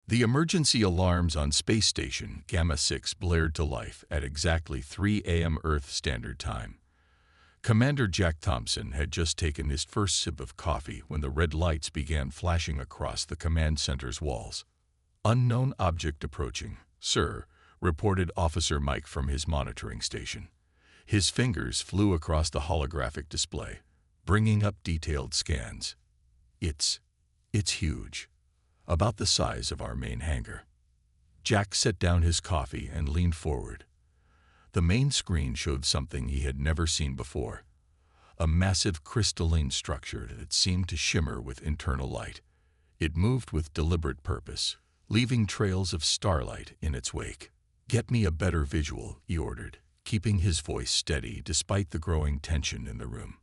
The emergency alarms on Space Station Gamma 6 blared to life at exactly 3 a.m. Earth Standard Time. Commander Jack Thompson had just taken his first sip of coffee when the red lights began flashing across the command center's walls. "Unknown object approaching, sir," reported Officer Mike from his monitoring station. His fingers flew across the holographic display, bringing up detailed scans. It's huge. About the size of our main hangar." Jack set down his coffee and leaned forward. The main screen showed something he had never seen before. A massive crystalline structure that seemed to shimmer with internal light. It moved with deliberate purpose, leaving trails of starlight in its wake. "Get me a better visual," he ordered, keeping his voice steady despite the growing tension in the room.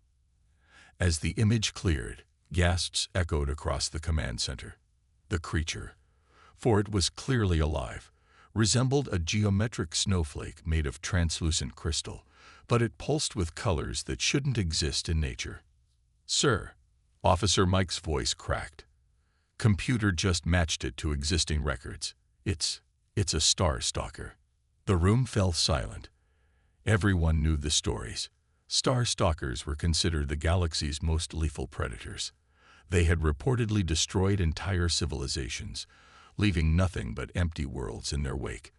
As the image cleared, gasps echoed across the command center. The creature, for it was clearly alive, resembled a geometric snowflake made of translucent crystal, but it pulsed with colors that shouldn't exist in nature. "Sir," Officer Mike's voice cracked. "Computer just matched it to existing records. It's a star stalker." The room fell silent. Everyone knew the stories. Star stalkers were considered the galaxy's most lethal predators. They had reportedly destroyed entire civilizations, leaving nothing but empty worlds in their wake.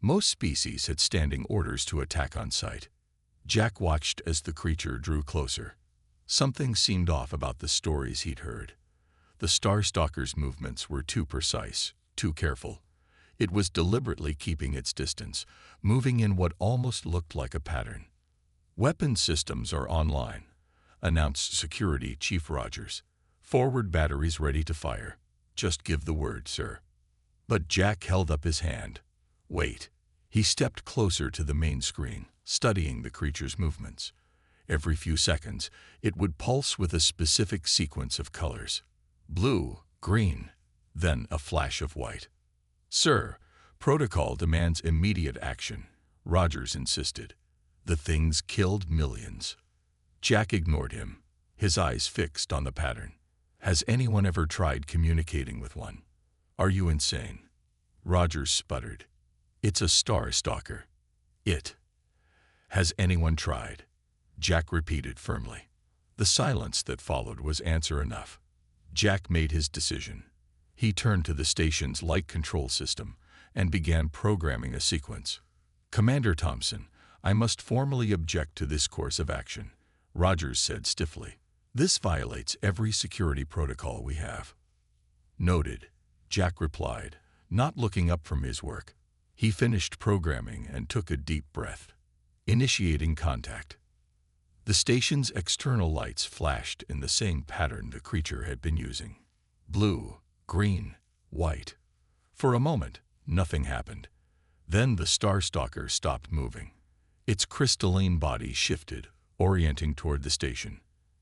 Most species had standing orders to attack on sight. Jack watched as the creature drew closer. Something seemed off about the stories he'd heard. The Star Stalker's movements were too precise, too careful. It was deliberately keeping its distance, moving in what almost looked like a pattern. "Weapon systems are online," announced Security Chief Rogers. "Forward batteries ready to fire. Just give the word, sir." But Jack held up his hand. "Wait." He stepped closer to the main screen, studying the creature's movements. Every few seconds, it would pulse with a specific sequence of colors. Blue, green, then a flash of white. "Sir, protocol demands immediate action," Rogers insisted. "The thing's killed millions." Jack ignored him, his eyes fixed on the pattern. "Has anyone ever tried communicating with one?" "Are you insane?" Rogers sputtered. "It's a star stalker. Has anyone tried?" Jack repeated firmly. The silence that followed was answer enough. Jack made his decision. He turned to the station's light control system and began programming a sequence. "Commander Thompson, I must formally object to this course of action," Rogers said stiffly. "This violates every security protocol we have." "Noted," Jack replied, not looking up from his work. He finished programming and took a deep breath. Initiating contact. The station's external lights flashed in the same pattern the creature had been using. Blue, green, white. For a moment, nothing happened. Then the Star Stalker stopped moving. Its crystalline body shifted, orienting toward the station.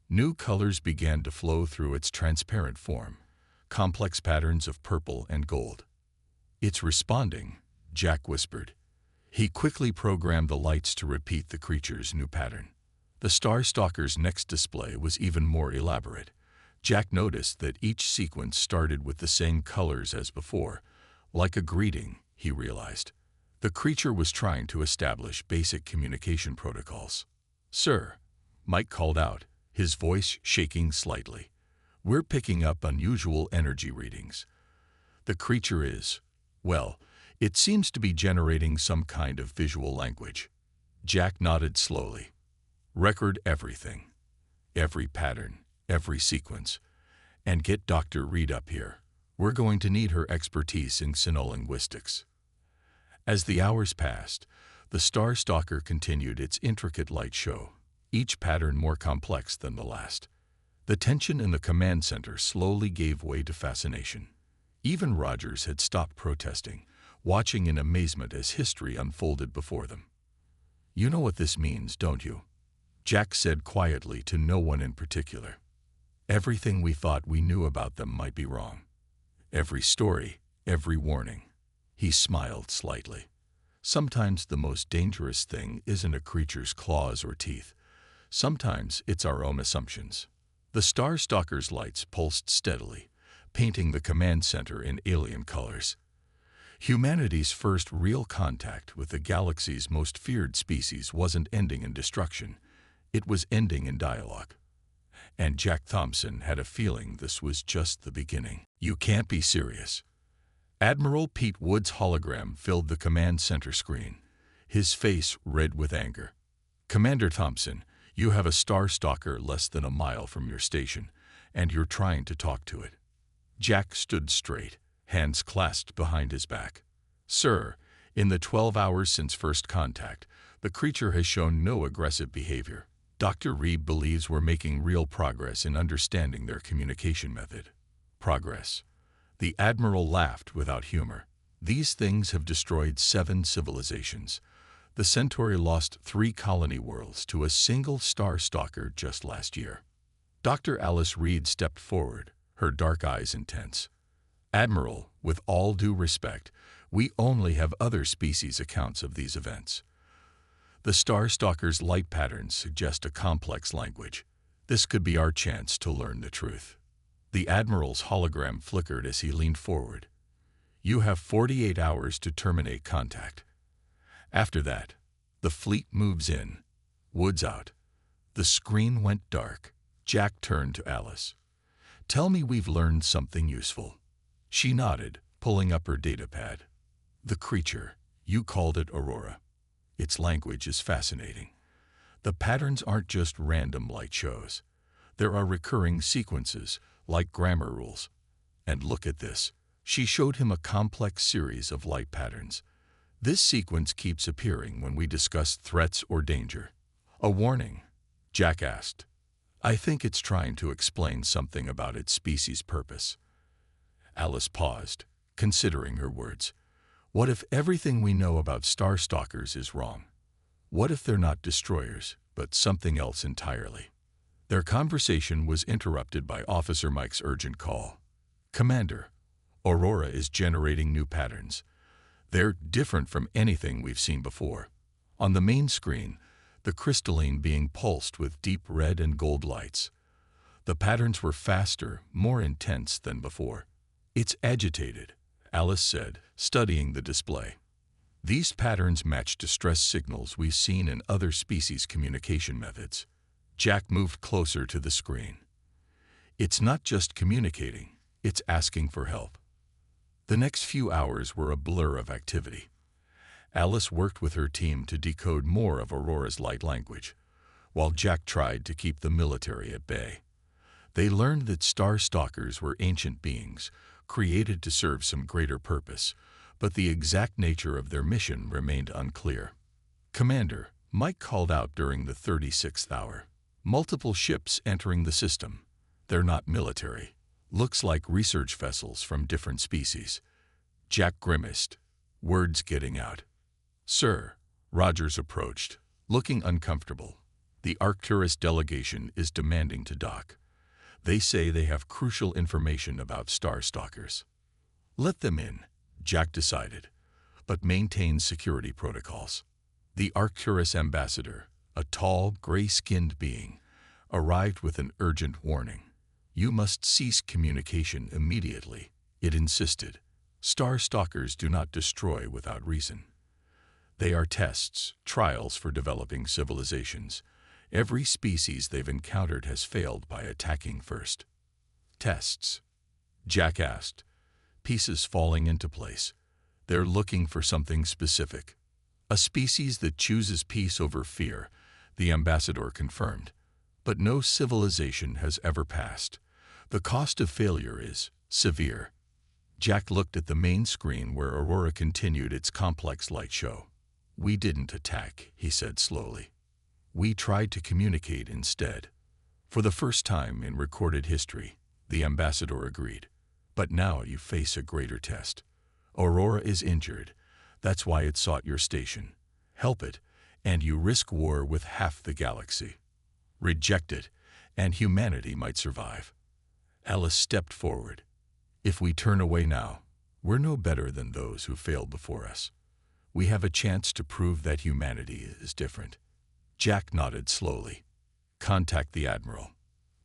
New colors began to flow through its transparent form, complex patterns of purple and gold. "It's responding," Jack whispered. He quickly programmed the lights to repeat the creature's new pattern. The Star Stalker's next display was even more elaborate. Jack noticed that each sequence started with the same colors as before. Like a greeting, he realized. The creature was trying to establish basic communication protocols. "Sir," Mike called out, his voice shaking slightly. "We're picking up unusual energy readings. The creature is, well, it seems to be generating some kind of visual language." Jack nodded slowly. "Record everything. Every pattern, every sequence. And get Dr. Reed up here. We're going to need her expertise in xenolinguistics." As the hours passed, the Star Stalker continued its intricate light show, each pattern more complex than the last. The tension in the command center slowly gave way to fascination. Even Rogers had stopped protesting, watching in amazement as history unfolded before them. "You know what this means, don't you?" Jack said quietly to no one in particular. "Everything we thought we knew about them might be wrong. Every story, every warning." He smiled slightly. "Sometimes the most dangerous thing isn't a creature's claws or teeth. Sometimes it's our own assumptions." The Star Stalker's lights pulsed steadily, painting the command center in alien colors. Humanity's first real contact with the galaxy's most feared species wasn't ending in destruction. It was ending in dialogue. And Jack Thompson had a feeling this was just the beginning. "You can't be serious." Admiral Pete Wood's hologram filled the command center screen, his face red with anger. "Commander Thompson, you have a Star Stalker less than a mile from your station, and you're trying to talk to it." Jack stood straight, hands clasped behind his back. "Sir, in the 12 hours since first contact, the creature has shown no aggressive behavior. Dr. Reed believes we're making real progress in understanding their communication method." Progress. The Admiral laughed without humor. "These things have destroyed 7 civilizations. The Centauri lost 3 colony worlds to a single Star Stalker just last year." Dr. Alice Reed stepped forward, her dark eyes intense. "Admiral, with all due respect, we only have other species' accounts of these events. The Star Stalker's light patterns suggest a complex language. This could be our chance to learn the truth." The Admiral's hologram flickered as he leaned forward. "You have 48 hours to terminate contact. After that, the fleet moves in. Wood's out." The screen went dark. Jack turned to Alice. "Tell me we've learned something useful." She nodded, pulling up her datapad. "The creature, you called it Aurora. Its language is fascinating. The patterns aren't just random light shows. There are recurring sequences, like grammar rules. And look at this." She showed him a complex series of light patterns. "This sequence keeps appearing when we discuss threats or danger." "A warning?" Jack asked. "I think it's trying to explain something about its species' purpose." Alice paused, considering her words. What if everything we know about Star Stalkers is wrong? What if they're not destroyers, but something else entirely? Their conversation was interrupted by Officer Mike's urgent call. "Commander, Aurora is generating new patterns. They're different from anything we've seen before." On the main screen, the crystalline being pulsed with deep red and gold lights. The patterns were faster, more intense than before. "It's agitated," Alice said, studying the display. "These patterns match distress signals we've seen in other species' communication methods." Jack moved closer to the screen. "It's not just communicating, it's asking for help." The next few hours were a blur of activity. Alice worked with her team to decode more of Aurora's light language, while Jack tried to keep the military at bay. They learned that Star Stalkers were ancient beings, created to serve some greater purpose, but the exact nature of their mission remained unclear. "Commander," Mike called out during the 36th hour. "Multiple ships entering the system. They're not military. Looks like research vessels from different species." Jack grimaced, words getting out. "Sir," Rogers approached, looking uncomfortable. "The Arcturus delegation is demanding to dock. They say they have crucial information about Star Stalkers." "Let them in," Jack decided, "but maintain security protocols." The Arcturus ambassador, a tall, gray-skinned being, arrived with an urgent warning. "You must cease communication immediately," it insisted. "Star Stalkers do not destroy without reason. They are tests, trials for developing civilizations. Every species they've encountered has failed by attacking first." "Tests?" Jack asked, pieces falling into place. "They're looking for something specific." "A species that chooses peace over fear," the ambassador confirmed. "But no civilization has ever passed. The cost of failure is severe." Jack looked at the main screen where Aurora continued its complex light show. "We didn't attack," he said slowly. "We tried to communicate instead." "For the first time in recorded history," the ambassador agreed. "But now you face a greater test. Aurora is injured. That's why it sought your station. Help it, and you risk war with half the galaxy. Reject it, and humanity might survive." Alice stepped forward. "If we turn away now, we're no better than those who failed before us. We have a chance to prove that humanity is different." Jack nodded slowly. "Contact the Admiral.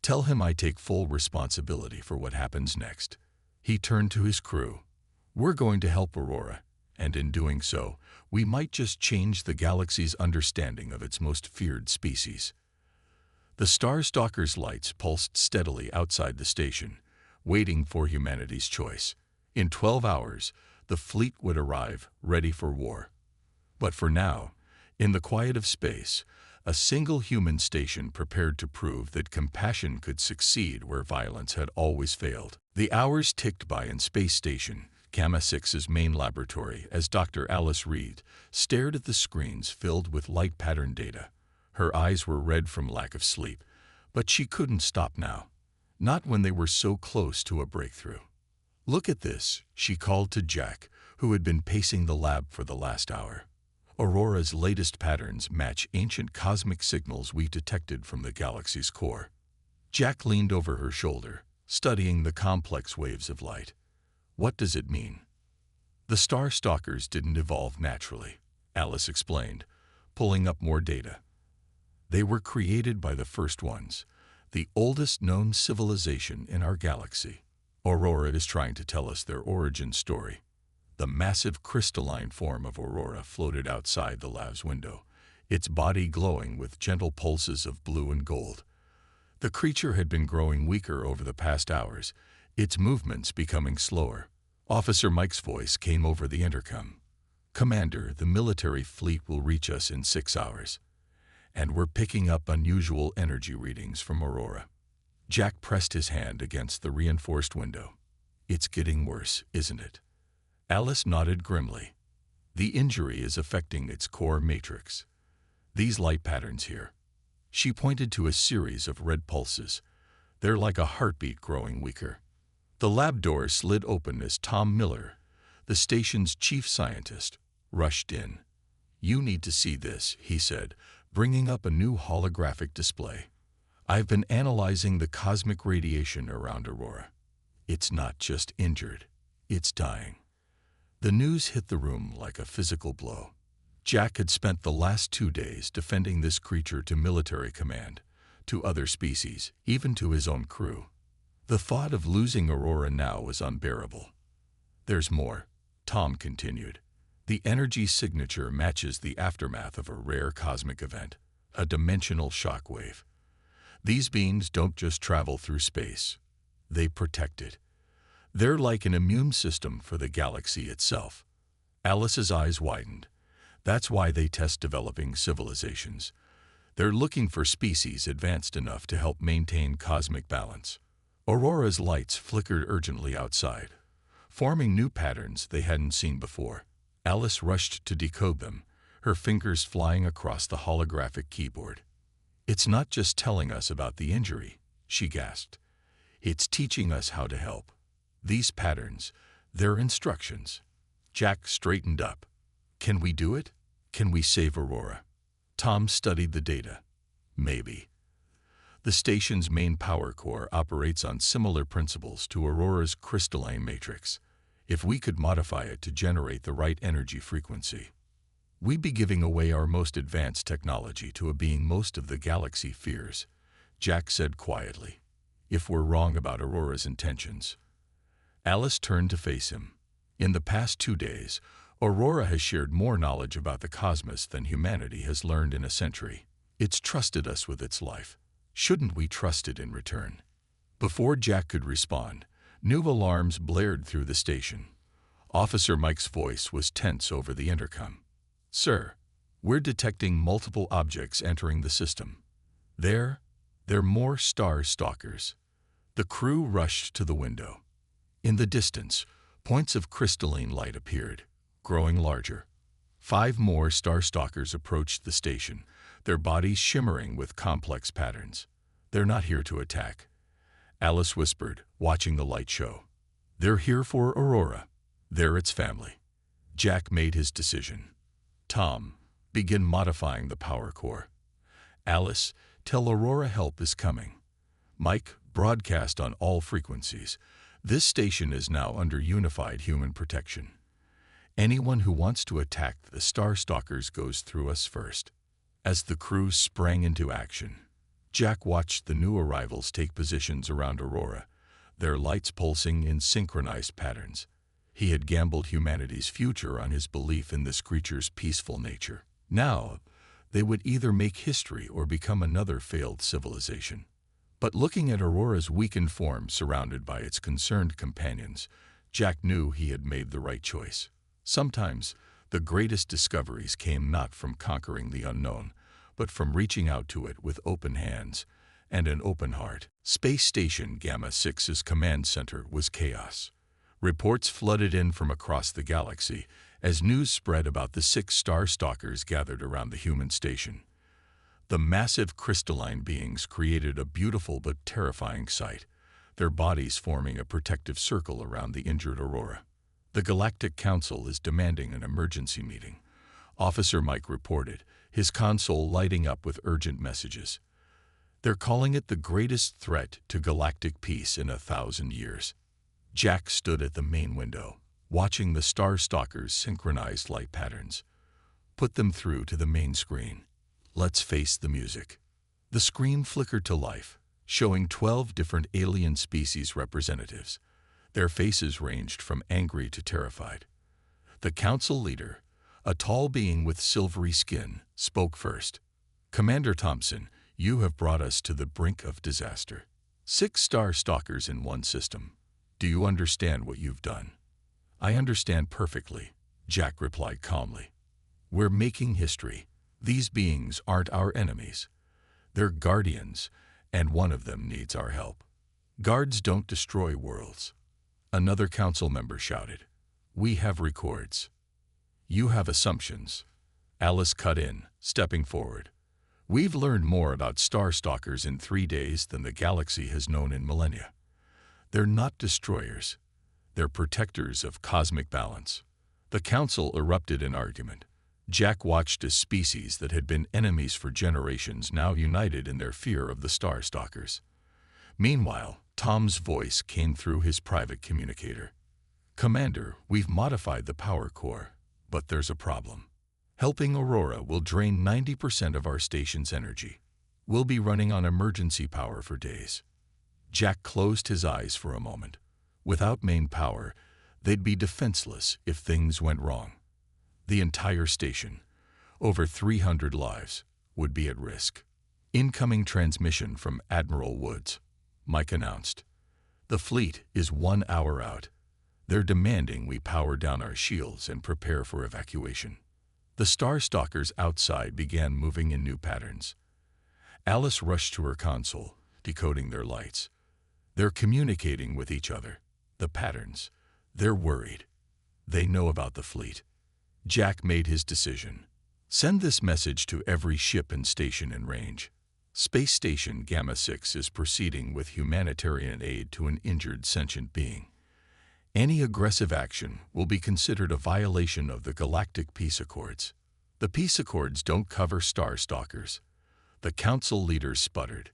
Tell him I take full responsibility for what happens next." He turned to his crew. We're going to help Aurora, and in doing so, we might just change the galaxy's understanding of its most feared species. The Star Stalker's lights pulsed steadily outside the station, waiting for humanity's choice. In 12 hours, the fleet would arrive, ready for war. But for now, in the quiet of space, a single human station prepared to prove that compassion could succeed where violence had always failed. The hours ticked by in Space Station, Gamma 6's main laboratory, as Dr. Alice Reed stared at the screens filled with light pattern data. Her eyes were red from lack of sleep, but she couldn't stop now. Not when they were so close to a breakthrough. "Look at this," she called to Jack, who had been pacing the lab for the last hour. "Aurora's latest patterns match ancient cosmic signals we detected from the galaxy's core." Jack leaned over her shoulder, studying the complex waves of light. "What does it mean?" "The Star Stalkers didn't evolve naturally," Alice explained, pulling up more data. "They were created by the first ones, the oldest known civilization in our galaxy. Aurora is trying to tell us their origin story." The massive crystalline form of Aurora floated outside the lab's window, its body glowing with gentle pulses of blue and gold. The creature had been growing weaker over the past hours, its movements becoming slower. Officer Mike's voice came over the intercom. "Commander, the military fleet will reach us in 6 hours, and we're picking up unusual energy readings from Aurora." Jack pressed his hand against the reinforced window. "It's getting worse, isn't it?" Alice nodded grimly. "The injury is affecting its core matrix. These light patterns here." She pointed to a series of red pulses. "They're like a heartbeat growing weaker." The lab door slid open as Tom Miller, the station's chief scientist, rushed in. "You need to see this," he said, bringing up a new holographic display. "I've been analyzing the cosmic radiation around Aurora. It's not just injured, it's dying." The news hit the room like a physical blow. Jack had spent the last 2 days defending this creature to military command, to other species, even to his own crew. The thought of losing Aurora now was unbearable. "There's more," Tom continued. "The energy signature matches the aftermath of a rare cosmic event, a dimensional shockwave. These beams don't just travel through space, they protect it. They're like an immune system for the galaxy itself." Alice's eyes widened. "That's why they test developing civilizations. They're looking for species advanced enough to help maintain cosmic balance." Aurora's lights flickered urgently outside, forming new patterns they hadn't seen before. Alice rushed to decode them, her fingers flying across the holographic keyboard. "It's not just telling us about the injury," she gasped. "It's teaching us how to help. These patterns, they're instructions." Jack straightened up. "Can we do it? Can we save Aurora?" Tom studied the data. "Maybe. The station's main power core operates on similar principles to Aurora's crystalline matrix. If we could modify it to generate the right energy frequency, we'd be giving away our most advanced technology to a being most of the galaxy fears," Jack said quietly. "If we're wrong about Aurora's intentions." Alice turned to face him. "In the past 2 days, Aurora has shared more knowledge about the cosmos than humanity has learned in a century. It's trusted us with its life. Shouldn't we trust it in return?" Before Jack could respond, new alarms blared through the station. Officer Mike's voice was tense over the intercom. "Sir, we're detecting multiple objects entering the system. They're more Star Stalkers." The crew rushed to the window. In the distance, points of crystalline light appeared, growing larger. 5 more Star Stalkers approached the station, their bodies shimmering with complex patterns. "They're not here to attack," Alice whispered, watching the light show. "They're here for Aurora. They're its family." Jack made his decision. "Tom, begin modifying the power core. Alice, tell Aurora help is coming. Mike, broadcast on all frequencies. This station is now under unified human protection. Anyone who wants to attack the Star Stalkers goes through us first." As the crew sprang into action, Jack watched the new arrivals take positions around Aurora, their lights pulsing in synchronized patterns. He had gambled humanity's future on his belief in this creature's peaceful nature. Now, they would either make history or become another failed civilization. But looking at Aurora's weakened form surrounded by its concerned companions, Jack knew he had made the right choice. Sometimes, the greatest discoveries came not from conquering the unknown, but from reaching out to it with open hands and an open heart. Space Station Gamma 6's command center was chaos. Reports flooded in from across the galaxy as news spread about the 6 star stalkers gathered around the human station. The massive crystalline beings created a beautiful but terrifying sight, their bodies forming a protective circle around the injured Aurora. The Galactic Council is demanding an emergency meeting, Officer Mike reported, his console lighting up with urgent messages. They're calling it the greatest threat to galactic peace in 1,000 years. Jack stood at the main window, watching the Star Stalkers' synchronized light patterns. Put them through to the main screen. Let's face the music. The screen flickered to life, showing 12 different alien species representatives. Their faces ranged from angry to terrified. The council leader, a tall being with silvery skin, spoke first. Commander Thompson, you have brought us to the brink of disaster. 6 star stalkers in one system. Do you understand what you've done? I understand perfectly, Jack replied calmly. We're making history. These beings aren't our enemies. They're guardians, and one of them needs our help. Guards don't destroy worlds. Another council member shouted. We have records. You have assumptions. Alice cut in, stepping forward. We've learned more about Star Stalkers in 3 days than the galaxy has known in millennia. They're not destroyers. They're protectors of cosmic balance. The council erupted in argument. Jack watched as species that had been enemies for generations now united in their fear of the Star Stalkers. Meanwhile, Tom's voice came through his private communicator. Commander, we've modified the power core, but there's a problem. Helping Aurora will drain 90% of our station's energy. We'll be running on emergency power for days. Jack closed his eyes for a moment. Without main power, they'd be defenseless if things went wrong. The entire station, over 300 lives, would be at risk. Incoming transmission from Admiral Woods, Mike announced. The fleet is 1 hour out. They're demanding we power down our shields and prepare for evacuation. The Star Stalkers outside began moving in new patterns. Alice rushed to her console, decoding their lights. They're communicating with each other. The patterns. They're worried. They know about the fleet. Jack made his decision. Send this message to every ship and station in range. Space Station Gamma 6 is proceeding with humanitarian aid to an injured sentient being. Any aggressive action will be considered a violation of the Galactic Peace Accords. The Peace Accords don't cover Star Stalkers. The council leader sputtered.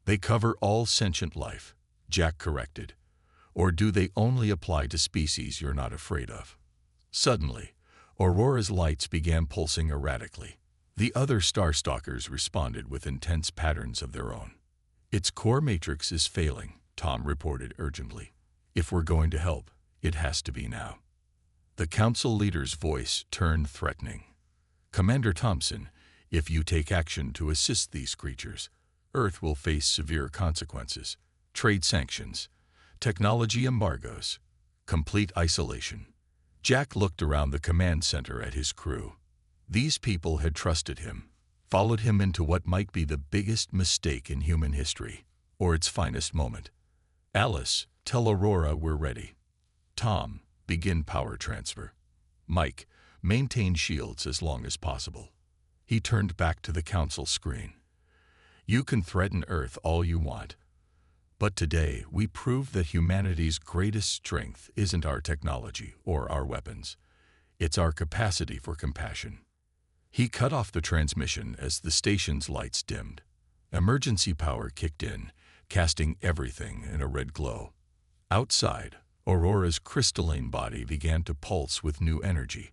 They cover all sentient life, Jack corrected. Or do they only apply to species you're not afraid of? Suddenly, Aurora's lights began pulsing erratically. The other Star Stalkers responded with intense patterns of their own. Its core matrix is failing, Tom reported urgently. If we're going to help, it has to be now. The council leader's voice turned threatening. Commander Thompson, if you take action to assist these creatures, Earth will face severe consequences. Trade sanctions, technology embargoes, complete isolation. Jack looked around the command center at his crew. These people had trusted him, followed him into what might be the biggest mistake in human history, or its finest moment. Alice, tell Aurora we're ready. Tom, begin power transfer. Mike, maintain shields as long as possible. He turned back to the council screen. You can threaten Earth all you want. But today, we prove that humanity's greatest strength isn't our technology or our weapons. It's our capacity for compassion. He cut off the transmission as the station's lights dimmed. Emergency power kicked in, casting everything in a red glow. Outside, Aurora's crystalline body began to pulse with new energy,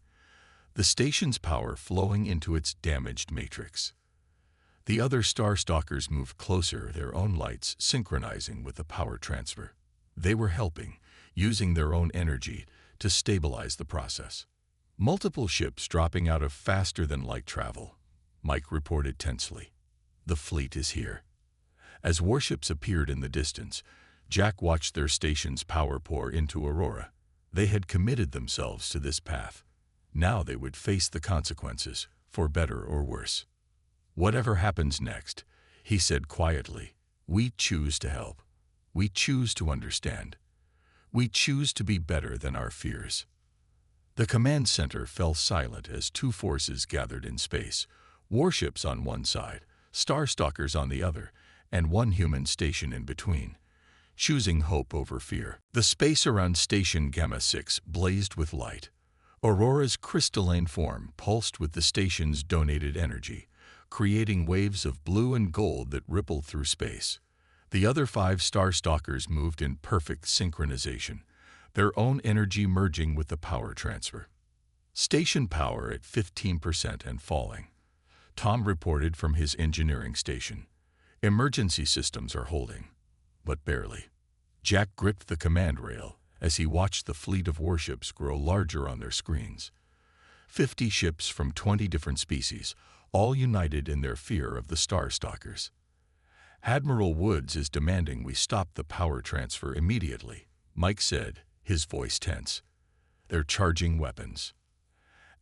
the station's power flowing into its damaged matrix. The other Star Stalkers moved closer, their own lights synchronizing with the power transfer. They were helping, using their own energy to stabilize the process. Multiple ships dropping out of faster-than-light travel, Mike reported tensely. The fleet is here. As warships appeared in the distance, Jack watched their station's power pour into Aurora. They had committed themselves to this path. Now they would face the consequences, for better or worse. Whatever happens next, he said quietly, we choose to help. We choose to understand. We choose to be better than our fears. The command center fell silent as two forces gathered in space, warships on one side, Starstalkers on the other, and one human station in between, choosing hope over fear. The space around Station Gamma 6 blazed with light. Aurora's crystalline form pulsed with the station's donated energy, creating waves of blue and gold that rippled through space. The other 5 Starstalkers moved in perfect synchronization, their own energy merging with the power transfer. Station power at 15% and falling. Tom reported from his engineering station. Emergency systems are holding, but barely. Jack gripped the command rail as he watched the fleet of warships grow larger on their screens. 50 ships from 20 different species, all united in their fear of the Starstalkers. Admiral Woods is demanding we stop the power transfer immediately, Mike said, his voice tense. They're charging weapons.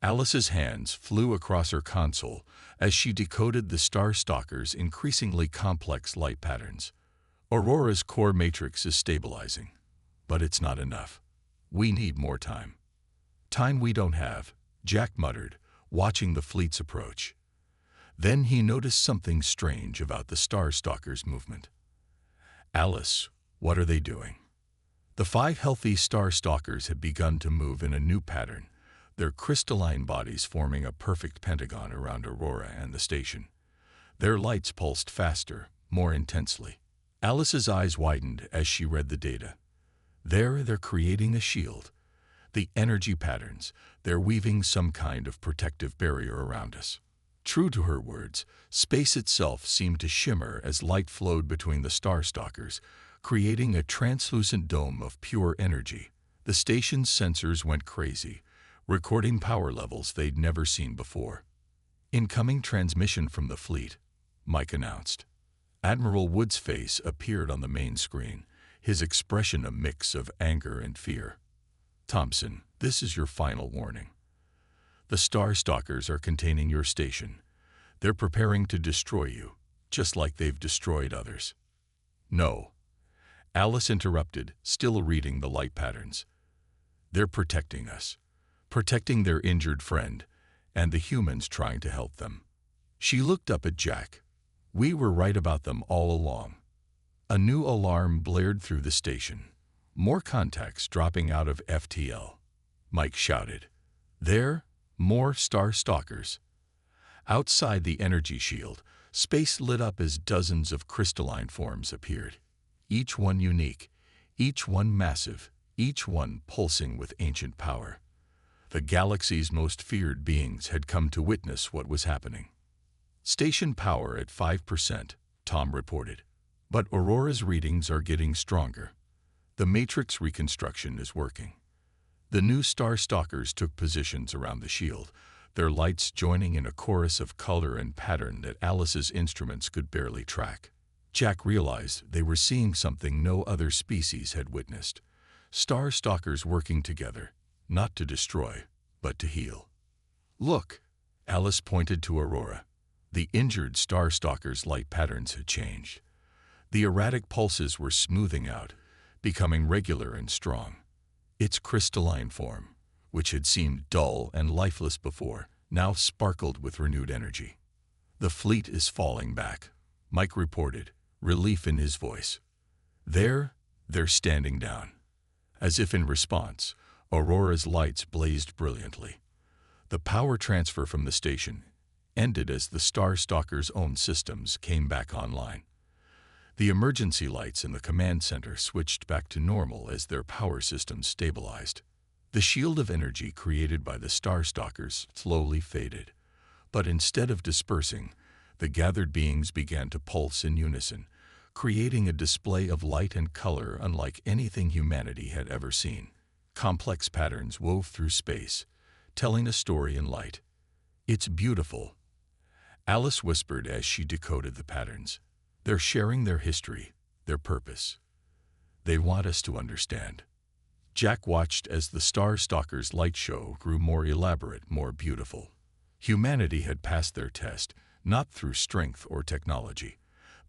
Alice's hands flew across her console as she decoded the Starstalkers' increasingly complex light patterns. Aurora's core matrix is stabilizing, but it's not enough. We need more time. Time we don't have, Jack muttered, watching the fleet's approach. Then he noticed something strange about the Starstalkers' movement. Alice, what are they doing? The 5 healthy Starstalkers had begun to move in a new pattern, their crystalline bodies forming a perfect pentagon around Aurora and the station. Their lights pulsed faster, more intensely. Alice's eyes widened as she read the data. They're creating a shield. The energy patterns, they're weaving some kind of protective barrier around us. True to her words, space itself seemed to shimmer as light flowed between the Starstalkers, creating a translucent dome of pure energy. The station's sensors went crazy, recording power levels they'd never seen before. Incoming transmission from the fleet, Mike announced. Admiral Wood's face appeared on the main screen, his expression a mix of anger and fear. Thompson, this is your final warning. The Starstalkers are containing your station. They're preparing to destroy you, just like they've destroyed others. No. Alice interrupted, still reading the light patterns. They're protecting us, protecting their injured friend, and the humans trying to help them. She looked up at Jack. We were right about them all along. A new alarm blared through the station. More contacts dropping out of FTL. Mike shouted. There, more Starstalkers. Outside the energy shield, space lit up as dozens of crystalline forms appeared. Each one unique, each one massive, each one pulsing with ancient power. The galaxy's most feared beings had come to witness what was happening. Station power at 5%, Tom reported. But Aurora's readings are getting stronger. The matrix reconstruction is working. The new Starstalkers took positions around the shield, their lights joining in a chorus of color and pattern that Alice's instruments could barely track. Jack realized they were seeing something no other species had witnessed. Starstalkers working together, not to destroy, but to heal. Look, Alice pointed to Aurora. The injured Starstalkers' light patterns had changed. The erratic pulses were smoothing out, becoming regular and strong. Its crystalline form, which had seemed dull and lifeless before, now sparkled with renewed energy. The fleet is falling back, Mike reported, relief in his voice. They're standing down. As if in response, Aurora's lights blazed brilliantly. The power transfer from the station ended as the Starstalkers' own systems came back online. The emergency lights in the command center switched back to normal as their power systems stabilized. The shield of energy created by the Starstalkers slowly faded, but instead of dispersing, the gathered beings began to pulse in unison, creating a display of light and color unlike anything humanity had ever seen. Complex patterns wove through space, telling a story in light. "It's beautiful," Alice whispered as she decoded the patterns. "They're sharing their history, their purpose. They want us to understand." Jack watched as the Star Stalker's light show grew more elaborate, more beautiful. Humanity had passed their test, not through strength or technology,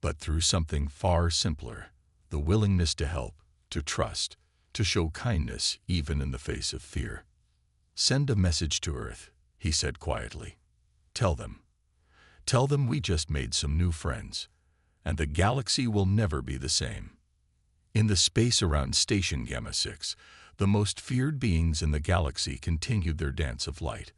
but through something far simpler: the willingness to help, to trust, to show kindness even in the face of fear. "Send a message to Earth," he said quietly. Tell them we just made some new friends, and the galaxy will never be the same." In the space around Station Gamma 6, the most feared beings in the galaxy continued their dance of light,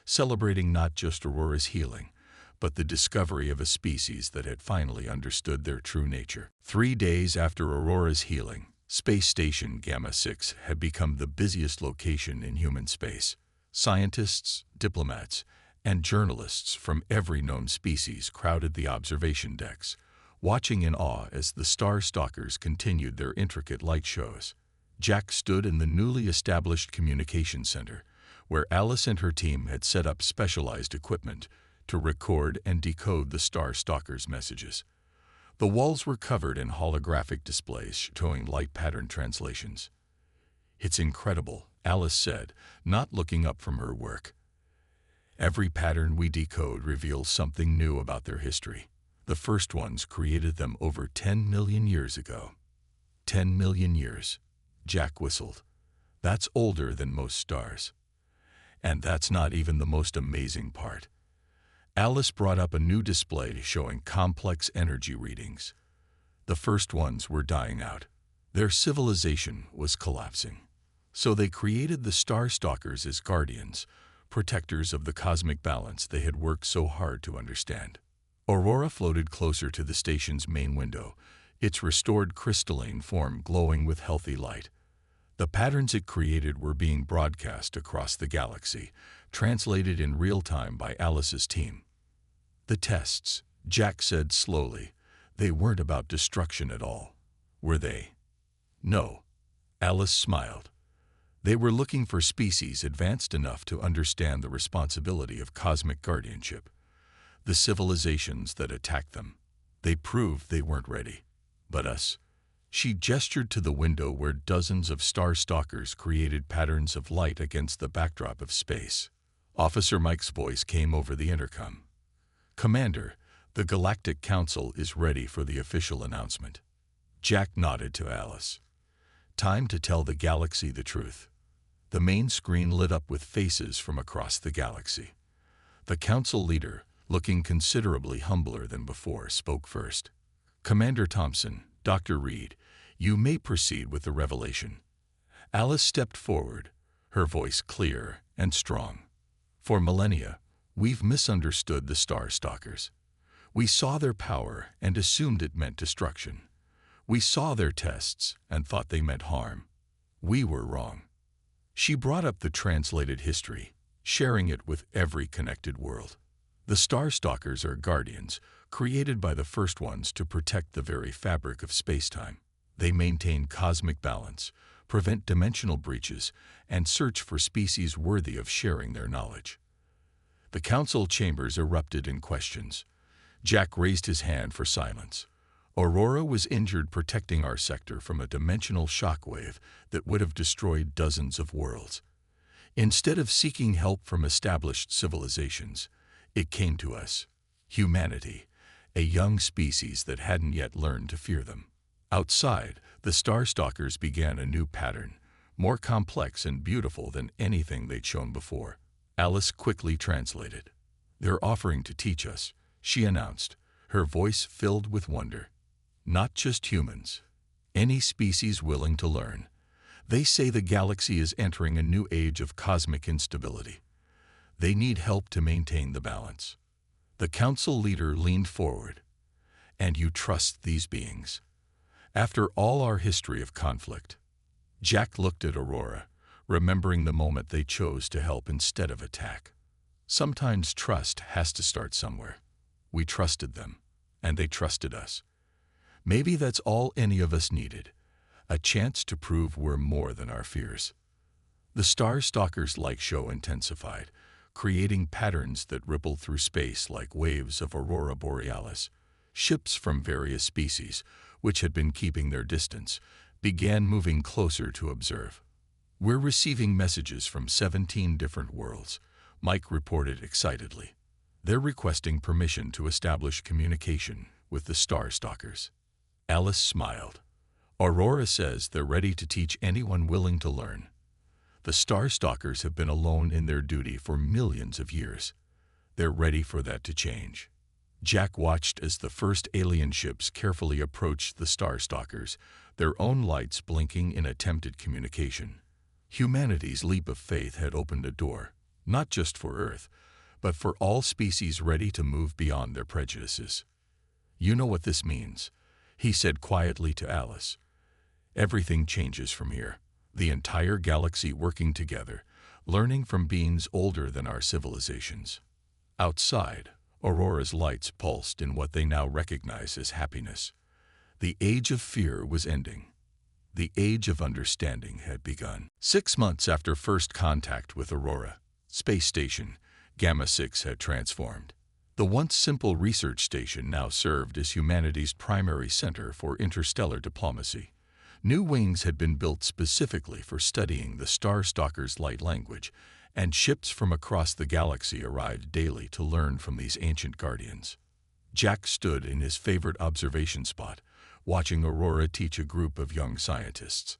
celebrating not just Aurora's healing, but the discovery of a species that had finally understood their true nature. 3 days after Aurora's healing, Space Station Gamma 6 had become the busiest location in human space. Scientists, diplomats, and journalists from every known species crowded the observation decks, watching in awe as the Star Stalkers continued their intricate light shows. Jack stood in the newly established communication center, where Alice and her team had set up specialized equipment to record and decode the Star Stalkers' messages. The walls were covered in holographic displays showing light pattern translations. "It's incredible," Alice said, not looking up from her work. "Every pattern we decode reveals something new about their history. The first ones created them over 10 million years ago." 10 million years, Jack whistled. "That's older than most stars. And that's not even the most amazing part." Alice brought up a new display showing complex energy readings. The first ones were dying out. Their civilization was collapsing. So they created the Star Stalkers as guardians, protectors of the cosmic balance they had worked so hard to understand. Aurora floated closer to the station's main window, its restored crystalline form glowing with healthy light. The patterns it created were being broadcast across the galaxy, translated in real time by Alice's team. "The tests," Jack said slowly, "they weren't about destruction at all, were they?" "No," Alice smiled. "They were looking for species advanced enough to understand the responsibility of cosmic guardianship. The civilizations that attacked them, they proved they weren't ready. But us." She gestured to the window where dozens of Star Stalkers created patterns of light against the backdrop of space. Officer Mike's voice came over the intercom. "Commander, the Galactic Council is ready for the official announcement." Jack nodded to Alice. "Time to tell the galaxy the truth." The main screen lit up with faces from across the galaxy. The council leader, looking considerably humbler than before, spoke first. "Commander Thompson, Dr. Reed, you may proceed with the revelation." Alice stepped forward, her voice clear and strong. "For millennia, we've misunderstood the Star Stalkers. We saw their power and assumed it meant destruction. We saw their tests and thought they meant harm. We were wrong." She brought up the translated history, sharing it with every connected world. "The Star Stalkers are guardians, created by the first ones to protect the very fabric of spacetime. They maintain cosmic balance, prevent dimensional breaches, and search for species worthy of sharing their knowledge." The council chambers erupted in questions. Jack raised his hand for silence. "Aurora was injured protecting our sector from a dimensional shockwave that would have destroyed dozens of worlds. Instead of seeking help from established civilizations, it came to us, humanity, a young species that hadn't yet learned to fear them. Outside, the Star Stalkers began a new pattern, more complex and beautiful than anything they'd shown before." Alice quickly translated. "They're offering to teach us," she announced, her voice filled with wonder. "Not just humans. Any species willing to learn. They say the galaxy is entering a new age of cosmic instability. They need help to maintain the balance." The council leader leaned forward. "And you trust these beings? After all our history of conflict?" Jack looked at Aurora, remembering the moment they chose to help instead of attack. "Sometimes trust has to start somewhere. We trusted them, and they trusted us. Maybe that's all any of us needed, a chance to prove we're more than our fears. The Star Stalker's light show intensified, creating patterns that rippled through space like waves of aurora borealis. Ships from various species, which had been keeping their distance, began moving closer to observe. "We're receiving messages from 17 different worlds," Mike reported excitedly. "They're requesting permission to establish communication with the Star Stalkers." Alice smiled. "Aurora says they're ready to teach anyone willing to learn. The Star Stalkers have been alone in their duty for millions of years. They're ready for that to change." Jack watched as the first alien ships carefully approached the Star Stalkers, their own lights blinking in attempted communication. Humanity's leap of faith had opened a door, not just for Earth, but for all species ready to move beyond their prejudices. "You know what this means," he said quietly to Alice. "Everything changes from here. The entire galaxy working together, learning from beings older than our civilizations." Outside, Aurora's lights pulsed in what they now recognize as happiness. The age of fear was ending. The age of understanding had begun. 6 months after first contact with Aurora, space station Gamma 6 had transformed. The once simple research station now served as humanity's primary center for interstellar diplomacy. New wings had been built specifically for studying the Star Stalkers' light language, and ships from across the galaxy arrived daily to learn from these ancient guardians. Jack stood in his favorite observation spot, watching Aurora teach a group of young scientists.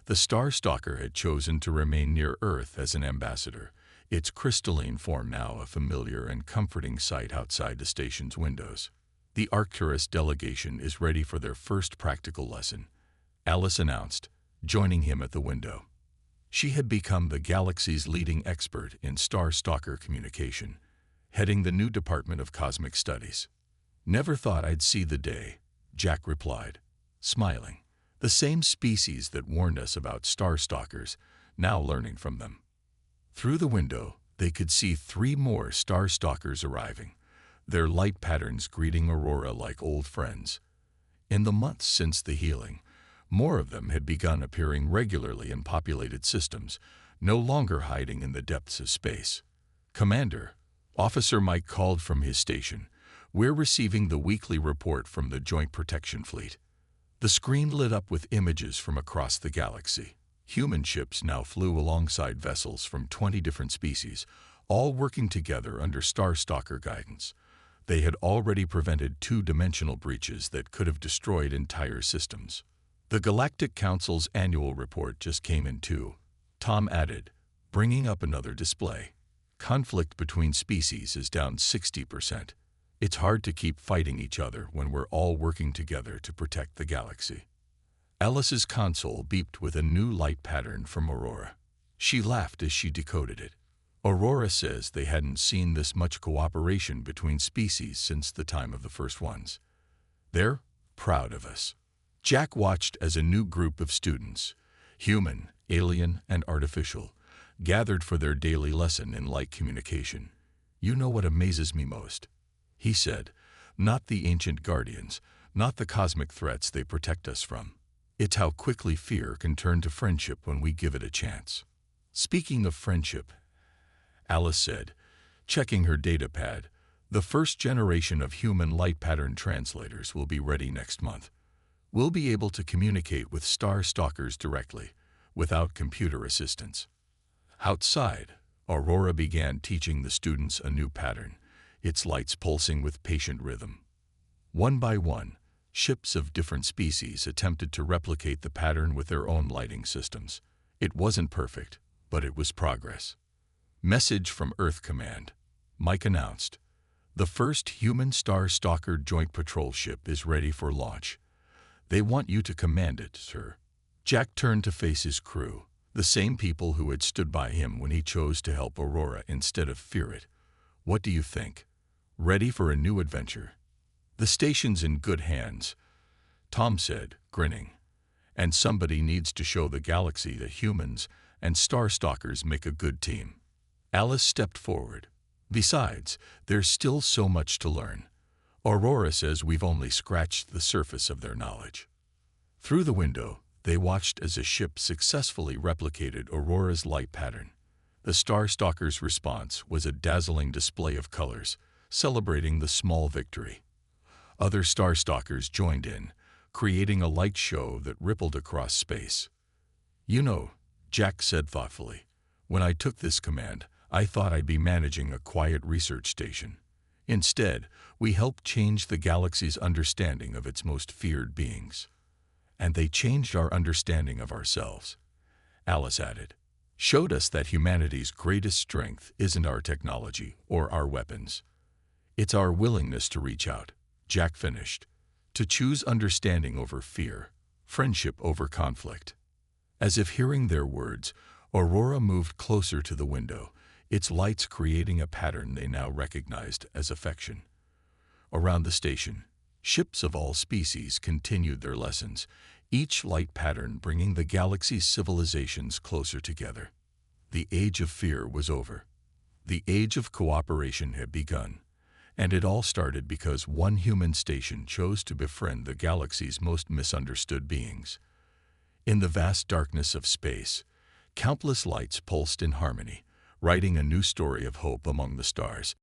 The Star Stalker had chosen to remain near Earth as an ambassador, its crystalline form now a familiar and comforting sight outside the station's windows. "The Arcturus delegation is ready for their first practical lesson," Alice announced, joining him at the window. She had become the galaxy's leading expert in Star Stalker communication, heading the new Department of Cosmic Studies. "Never thought I'd see the day," Jack replied, smiling. "The same species that warned us about Star Stalkers, now learning from them." Through the window, they could see 3 more Star Stalkers arriving, their light patterns greeting Aurora like old friends. In the months since the healing, more of them had begun appearing regularly in populated systems, no longer hiding in the depths of space. "Commander," Officer Mike called from his station, "we're receiving the weekly report from the Joint Protection Fleet." The screen lit up with images from across the galaxy. Human ships now flew alongside vessels from 20 different species, all working together under Star Stalker guidance. They had already prevented 2-dimensional breaches that could have destroyed entire systems. "The Galactic Council's annual report just came in too," Tom added, bringing up another display. "Conflict between species is down 60%. It's hard to keep fighting each other when we're all working together to protect the galaxy." Alice's console beeped with a new light pattern from Aurora. She laughed as she decoded it. "Aurora says they hadn't seen this much cooperation between species since the time of the first ones. They're proud of us." Jack watched as a new group of students, human, alien, and artificial, gathered for their daily lesson in light communication. "You know what amazes me most?" he said. "Not the ancient guardians, not the cosmic threats they protect us from. It's how quickly fear can turn to friendship when we give it a chance." "Speaking of friendship," Alice said, checking her datapad, "the first generation of human light pattern translators will be ready next month. We'll be able to communicate with Star Stalkers directly, without computer assistance." Outside, Aurora began teaching the students a new pattern, its lights pulsing with patient rhythm. One by one, ships of different species attempted to replicate the pattern with their own lighting systems. It wasn't perfect, but it was progress. "Message from Earth Command," Mike announced. "The first human Star Stalker joint patrol ship is ready for launch. They want you to command it, sir." Jack turned to face his crew, the same people who had stood by him when he chose to help Aurora instead of fear it. "What do you think? Ready for a new adventure?" "The station's in good hands," Tom said, grinning. "And somebody needs to show the galaxy that humans and Star Stalkers make a good team." Alice stepped forward. "Besides, there's still so much to learn. Aurora says we've only scratched the surface of their knowledge. Through the window, they watched as a ship successfully replicated Aurora's light pattern. The Star Stalker's response was a dazzling display of colors, celebrating the small victory. Other Star Stalkers joined in, creating a light show that rippled across space. "You know," Jack said thoughtfully, "when I took this command, I thought I'd be managing a quiet research station. Instead, we helped change the galaxy's understanding of its most feared beings. And they changed our understanding of ourselves," Alice added. "Showed us that humanity's greatest strength isn't our technology or our weapons. It's our willingness to reach out," Jack finished, "to choose understanding over fear, friendship over conflict." As if hearing their words, Aurora moved closer to the window, its lights creating a pattern they now recognized as affection. Around the station, ships of all species continued their lessons, each light pattern bringing the galaxy's civilizations closer together. The age of fear was over. The age of cooperation had begun, and it all started because one human station chose to befriend the galaxy's most misunderstood beings. In the vast darkness of space, countless lights pulsed in harmony, writing a new story of hope among the stars.